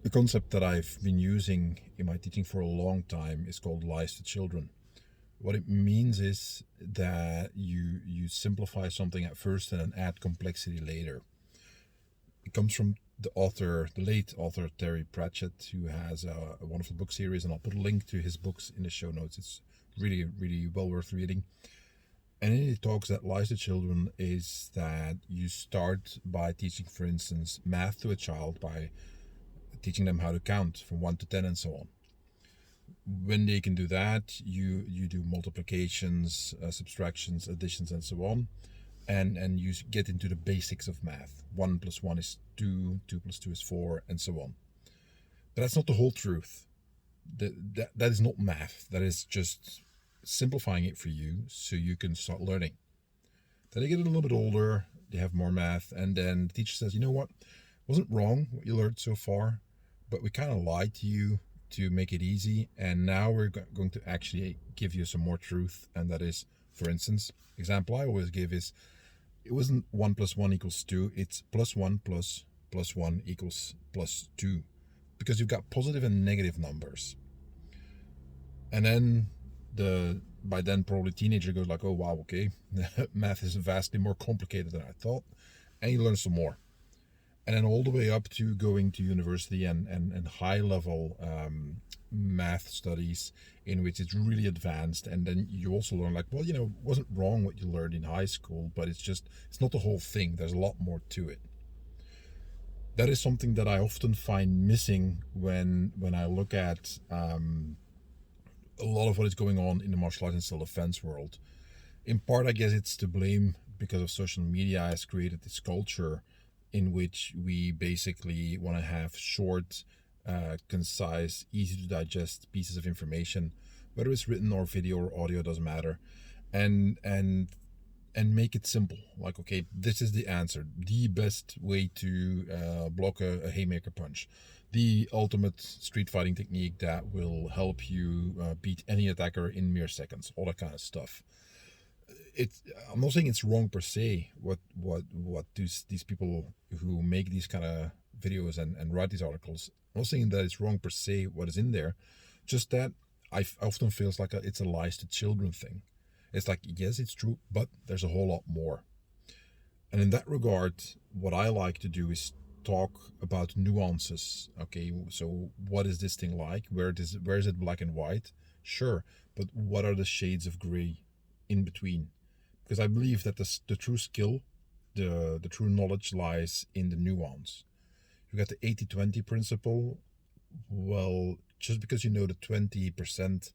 The concept that I've been using in my teaching for a long time is called lies to children. What it means is that you simplify something at first and then add complexity later. It comes from the late author Terry Pratchett, who has a wonderful book series, and I'll put a link to his books in the show notes. It's really, really well worth reading. And in it talks that lies to children is that you start by teaching, for instance, math to a child by teaching them how to count from 1 to 10 and so on. When they can do that, you do multiplications, subtractions, additions, and so on, and you get into the basics of math. 1 plus 1 is 2, 2 plus 2 is 4, and so on. But that's not the whole truth. That is not math. That is just simplifying it for you so you can start learning. Then they get a little bit older, they have more math, and then the teacher says, you know what, wasn't wrong what you learned so far, but we kind of lied to you to make it easy, and now we're going to actually give you some more truth. And that is, for instance, example I always give is, it wasn't 1 plus 1 equals 2, it's plus 1 plus 1 equals plus 2, because you've got positive and negative numbers. And then by then probably teenager goes like, oh wow, okay, math is vastly more complicated than I thought, and you learn some more. And then all the way up to going to university and high level math studies in which it's really advanced. And then you also learn like, well, it wasn't wrong what you learned in high school, but it's not the whole thing. There's a lot more to it. That is something that I often find missing when I look at a lot of what is going on in the martial arts and self-defense world. In part, I guess it's to blame because of social media has created this culture in which we basically want to have short, concise, easy to digest pieces of information, whether it's written or video or audio, doesn't matter, and make it simple. Like, okay, this is the answer, the best way to block a haymaker punch, the ultimate street fighting technique that will help you beat any attacker in mere seconds, all that kind of stuff. I'm not saying it's wrong per se what these people who make these kind of videos and write these articles. I'm not saying that it's wrong per se what is in there, just that I often feels like it's a lies to children thing. It's like, yes, it's true, but there's a whole lot more. And in that regard, what I like to do is talk about nuances. Okay, so what is this thing like? Where is it black and white? Sure, but what are the shades of gray in between? Because I believe that the true skill, the true knowledge lies in the nuance. You got the 80-20 principle. Well, just because you know the 20%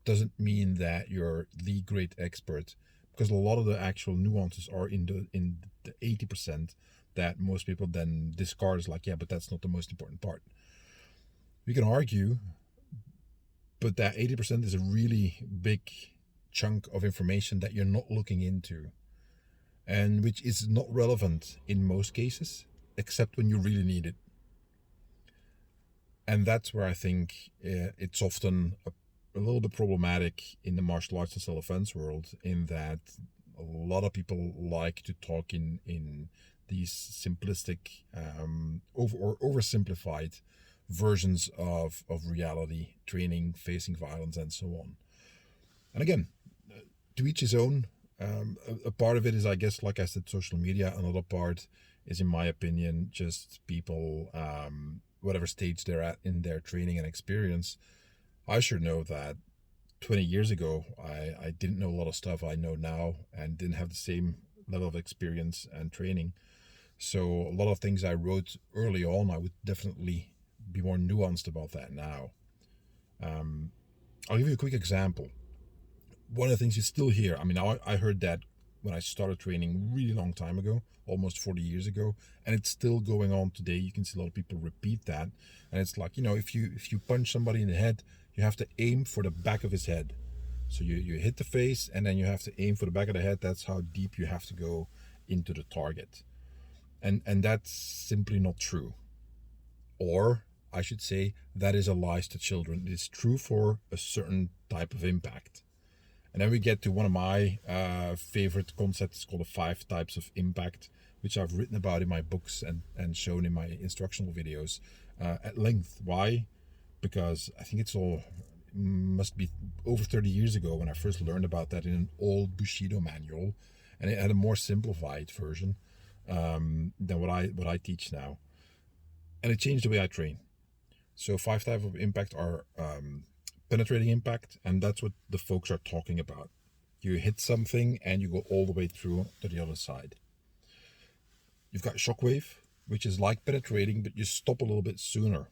doesn't mean that you're the great expert, because a lot of the actual nuances are in the 80% that most people then discard as like, yeah, but that's not the most important part. We can argue, but that 80% is a really big chunk of information that you're not looking into, and which is not relevant in most cases, except when you really need it. And that's where I think it's often a little bit problematic in the martial arts and self-defense world, in that a lot of people like to talk in these simplistic oversimplified versions of reality, training, facing violence, and so on. And again, to each his own. A part of it is, I guess, like I said, social media. Another part is, in my opinion, just people, whatever stage they're at in their training and experience. I sure know that 20 years ago, I didn't know a lot of stuff I know now, and didn't have the same level of experience and training. So a lot of things I wrote early on, I would definitely be more nuanced about that now. I'll give you a quick example. One of the things you still hear, I mean, I heard that when I started training really long time ago, almost 40 years ago, and it's still going on today. You can see a lot of people repeat that, and it's like, if you punch somebody in the head, you have to aim for the back of his head. So you hit the face, and then you have to aim for the back of the head. That's how deep you have to go into the target, and that's simply not true. Or I should say, that is a lie to children. It is true for a certain type of impact. And then we get to one of my favorite concepts called the 5 types of impact, which I've written about in my books and shown in my instructional videos at length. Why? Because I think it's all must be over 30 years ago when I first learned about that in an old Bushido manual, and it had a more simplified version than what I teach now, and it changed the way I train. So 5 types of impact are penetrating impact, and that's what the folks are talking about. You hit something and you go all the way through to the other side. You've got shockwave, which is like penetrating, but you stop a little bit sooner.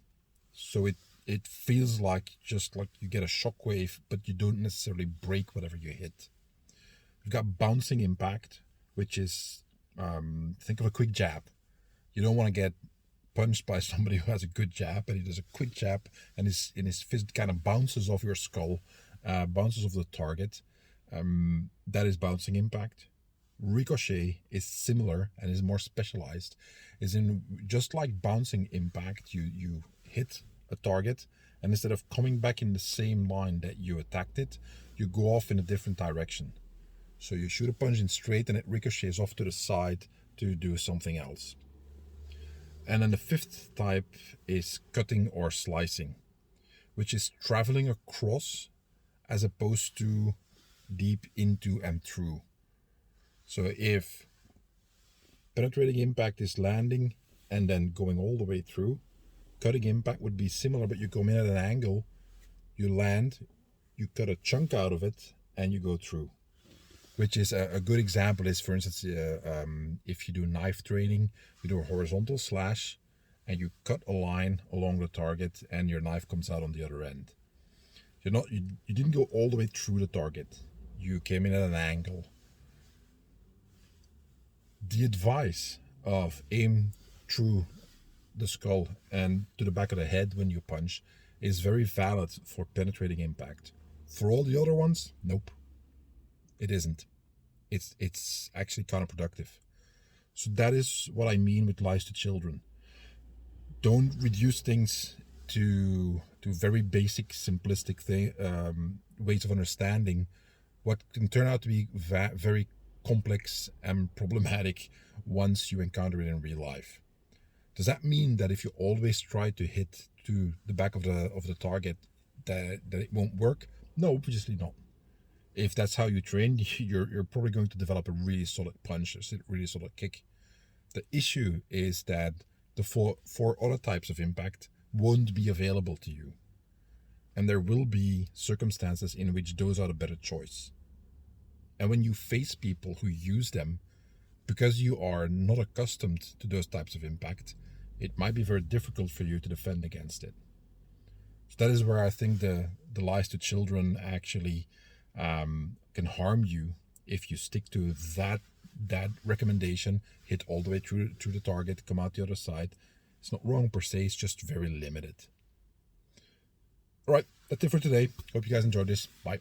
So it feels like just like you get a shockwave, but you don't necessarily break whatever you hit. You've got bouncing impact, which is, think of a quick jab. You don't want to get punched by somebody who has a good jab, but he does a quick jab and his fist kind of bounces off your skull, bounces off the target. That is bouncing impact. Ricochet is similar and is more specialized. Is in just like bouncing impact, you hit a target, and instead of coming back in the same line that you attacked it, you go off in a different direction. So you shoot a punch in straight and it ricochets off to the side to do something else. And then the 5th type is cutting or slicing, which is traveling across as opposed to deep into and through. So if penetrating impact is landing and then going all the way through, cutting impact would be similar, but you come in at an angle, you land, you cut a chunk out of it, and you go through. Which is a good example is, for instance, if you do knife training, you do a horizontal slash, and you cut a line along the target, and your knife comes out on the other end. You didn't go all the way through the target. You came in at an angle. The advice of aim through the skull and to the back of the head when you punch is very valid for penetrating impact. For all the other ones, nope. It isn't. It's actually counterproductive. So that is what I mean with lies to children. Don't reduce things to very basic, simplistic ways of understanding what can turn out to be very complex and problematic once you encounter it in real life. Does that mean that if you always try to hit to the back of the target that it won't work? No, obviously not. If that's how you train, you're probably going to develop a really solid punch, a really solid kick. The issue is that the four other types of impact won't be available to you. And there will be circumstances in which those are the better choice. And when you face people who use them, because you are not accustomed to those types of impact, it might be very difficult for you to defend against it. So that is where I think the lies to children actually can harm you if you stick to that recommendation, hit all the way through the target, come out the other side. It's not wrong per se, it's just very limited. All right, that's it for today. Hope you guys enjoyed this. Bye.